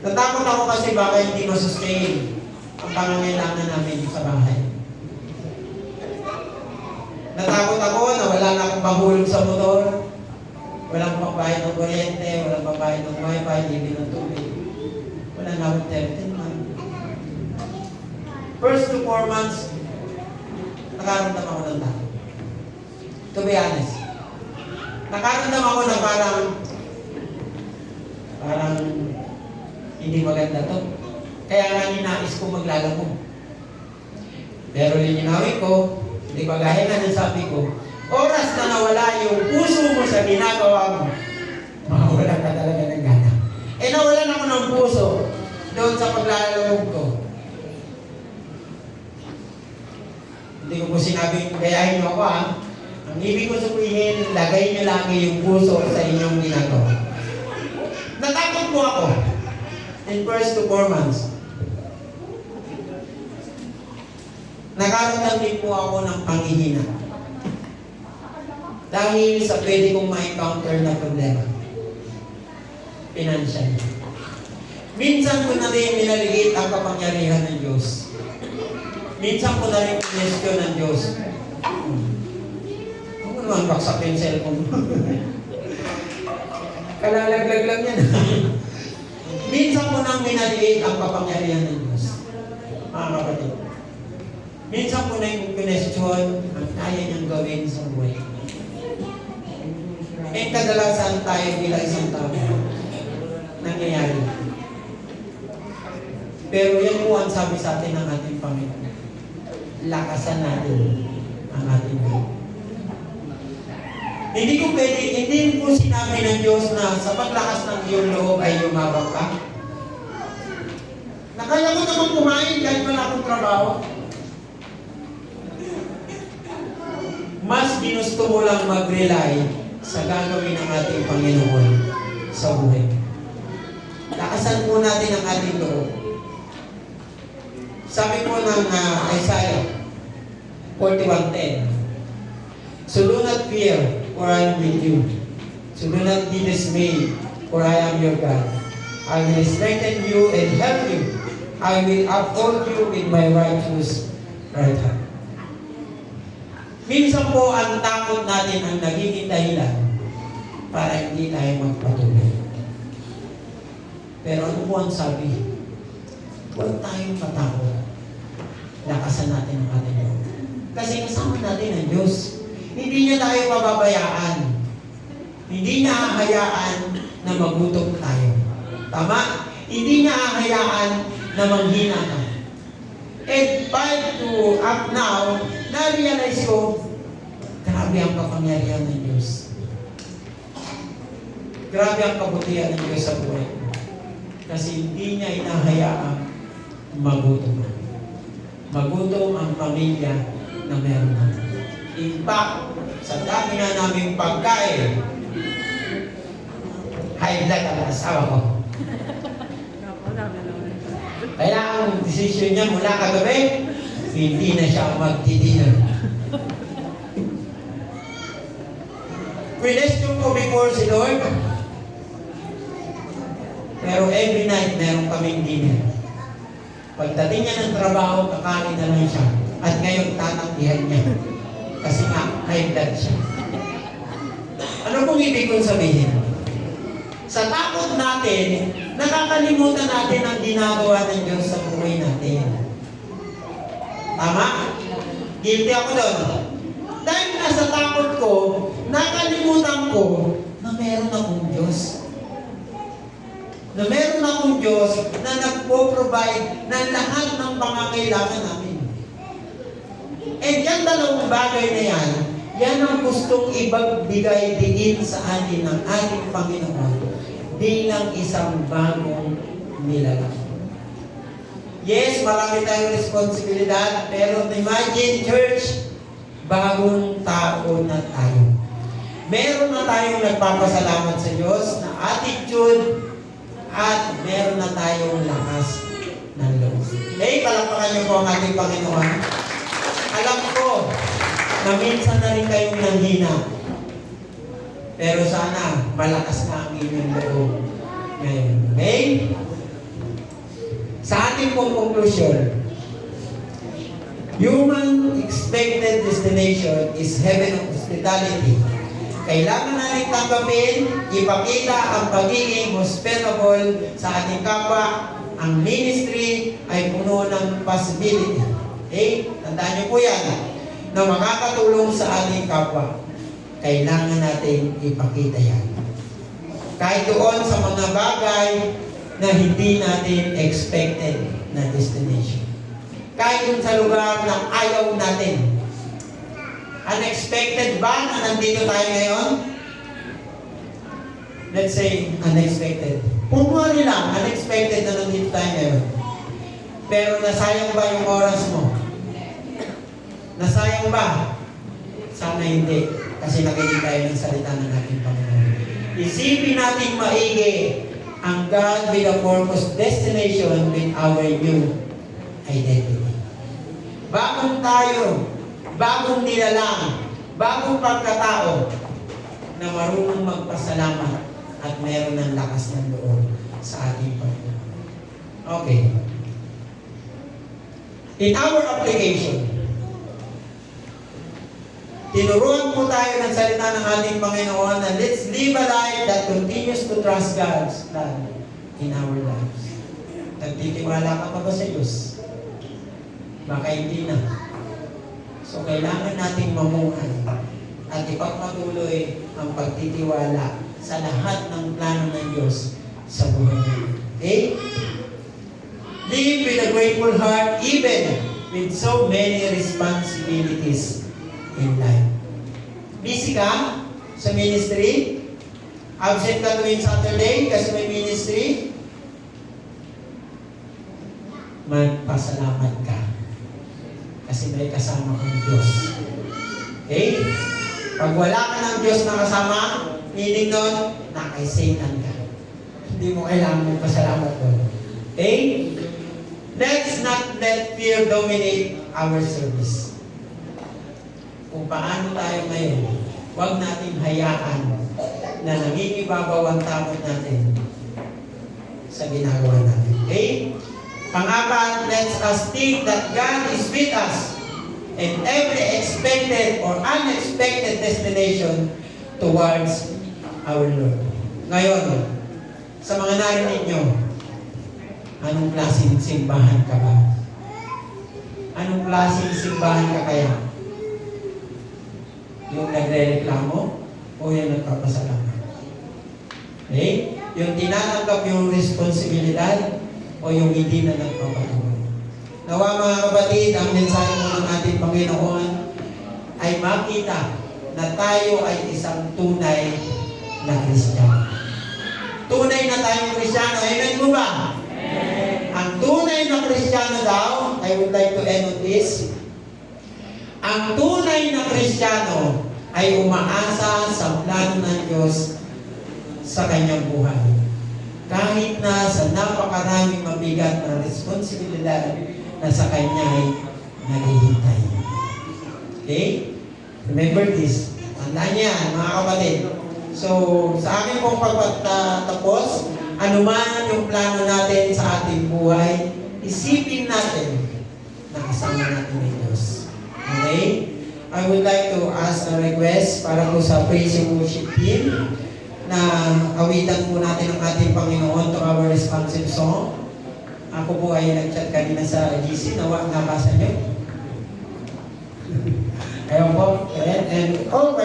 Speaker 1: Natakot ako kasi baka hindi masustain ang pangangailangan namin sa bahay. Natakot ako na wala na akong mahulog sa motor, walang pambayad ng kuryente, walang pambayad ng wifi, hindi ng tubig. Wala na akong 13 months. First to 4 months, nakaramdam ako ng takot. To be honest. Nakaramdam ako na parang hindi maganda to. Kaya nga ninais ko maglalako. Pero lininawin ko, di ba gaya nga ng sabi ko, oras na nawala yung puso mo sa ginagawa mo, mawala ka talaga ng gana. Eh nawalan ako ng puso doon sa paglalawag ko. Hindi ko po sinabing gayahin niyo ako ha. Ang ibig ko sabihin, lagay niyo lagi yung puso sa inyong ginagawa. Natakot po ako in first to 4 months. Nakaramdam din po ako ng panghihina. Dahil sa pwede kong ma-encounter na problema. Financial. Minsan ko na rin minaliit ang kapangyarihan ng Diyos. Minsan ko na rin question ng Diyos. Ako naman baksak yung cellphone. Kalalaglag lang yan. Minsan ko nang minaliit ang kapangyarihan ng Diyos. Mga kapatid. Minsan ko na yung question ang kaya niyang gawin sa buhay. Eh kadalasan tayo bilang isang tao nangyayari. Pero yan po ang sabi sa atin ng ating Panginoon. Lakasan natin ang ating buhay. Hindi po sinabi ng Diyos na sa paglakas ng iyong loob ay yumabang ka. Nakaya ko naman kumain kahit wala akong trabaho. Mas ginusto mo lang mag-rely sa gagawin ng ating Panginoon sa buhay. Lakasan po natin ang ating loob. Sabi po ng Isaiah 41:10, so do not fear, for I am with you. So do not be dismayed, for I am your God. I will strengthen you and help you. I will uphold you with my righteous right hand. Minsan po ang takot natin ang nagiging dahilan para hindi tayo magpatuloy. Pero ano po ang sabi? Huwag tayong matakot. Lakasan natin ang ating loob. Kasi kasama natin ang Diyos. Hindi niya tayo pababayaan. Hindi niya hahayaan na magutom tayo. Tama? Hindi niya hahayaan na manghina ka. And up now, na-realize ko, grabe ang kapangyarihan ng Diyos. Grabe ang kabutihan ng Diyos sa buhay. Kasi hindi niya inahayaan magutom. Magutom ang pamilya na meron natin. In fact, sa dami na naming pagkain, high blood ang asawa ko. Kaya ang desisyon niya mula kagabi, hindi na siya magdi-dinner. Question ko before si Lord, pero every night meron kaming dinner. Pagdating niya ng trabaho, kakain na lang siya. At ngayon, tatanggihan niya. Kasi nga, high blood siya. Ano pong ibig kong sabihin? Sa takot natin, nakakalimutan natin ang ginagawa ng Diyos sa buhay natin. Tama? Guilty ako doon. Dahil nasa takot ko, nakalimutan ko na meron akong Diyos. Na meron akong Diyos na nagpo-provide ng lahat ng pangangailangan namin. And yan dalawang bagay na yan ang gustong ibigay din sa atin ng ating Panginoon bilang isang bagong nilalang. Yes, marami tayong responsibilidad, pero imagine, church, bagong tao na tayo. Meron na tayong nagpapasalamat sa Diyos na attitude at meron na tayong lakas ng loob. Okay, palakpakan niyo po ang ating Panginoon. Alam ko na minsan na rin kayong nanghina. Pero sana malakas na ang inyong loob ngayon. Okay? Sa ating pong conclusion, human expected destination is heaven of hospitality. Kailangan natin tanggapin, ipakita ang pagiging hospitable sa ating kapwa. Ang ministry ay puno ng possibility. Okay? Tandaan niyo po yan, na makakatulong sa ating kapwa. Kailangan natin ipakita yan. Kahit doon sa mga bagay na hindi natin expected na destination. Kahit doon sa lugar na ayaw natin. Unexpected ba na nandito tayo ngayon? Let's say, unexpected. Kunwari lang, unexpected na nandito tayo ngayon. Pero nasayang ba yung oras mo? Nasayang ba? Sana hindi. Kasi nakinig tayo ng salita ng ating Panginoon. Isipin natin maigi ang God with a purpose destination with our new identity. Bagong tayo, bagong nilalang, bagong pagkatao na marunong magpasalamat at meron ng lakas ng loob sa ating Panginoon. Okay. In our application, tinuruan po tayo ng salita ng ating Panginoon na let's live a life that continues to trust God's plan in our lives. Nagtitiwala ka pa ba sa Diyos? Baka hindi na. So, kailangan nating mamuhay at ipagpatuloy ang pagtitiwala sa lahat ng plano ng Diyos sa buhay natin. Okay? Live with a grateful heart even with so many responsibilities in life. Busy ka sa ministry? Absent ka tuwing Saturday kasi may ministry? Magpasalamat ka. Kasi may kasama kang Diyos. Okay? Pag wala ka ng Diyos na kasama, meaning nun, nakaisaitan ka. Hindi mo kailangan magpasalamat doon. Okay? Let's not let fear dominate our service. Kung paano tayo ngayon, huwag natin hayaan na nangingibabaw ang takot natin sa ginagawa natin. Okay? Pang-apat, let us think that God is with us in every expected or unexpected destination towards our Lord. Ngayon, sa mga narinig nyo, anong klaseng simbahan ka ba? Anong klaseng simbahan ka kaya? Yung nagre-reklamo o yung nagpapasalamat? Okay? Yung tinatanggap yung responsibilidad o yung hindi na nagpapatuloy. Nawa mga kapatid, ang mensahe mo ng ating Panginoon ay makita na tayo ay isang tunay na Kristiyano. Tunay na tayong Kristiyano. Amen mo ba? Amen. Ang tunay na Kristiyano daw, I would like to end on this. Ang tunay na Kristiyano ay umaasa sa plano ng Diyos sa kanyang buhay. Kahit na sa napakaraming mabigat na responsibilidad na sa kanya ay naghihintay. Okay? Remember this. Tandaan niya, mga kapatid. So, sa akin pong pagpatapos, anuman yung plano natin sa ating buhay, isipin natin na kasama natin ng Diyos. Okay? I would like to ask a request para po sa praise and worship team na awitan po natin ang ating Panginoon to our responsive song. Ako po ay nag-chat kanina sa GC, nawa nabasa niyo. Ayaw po. And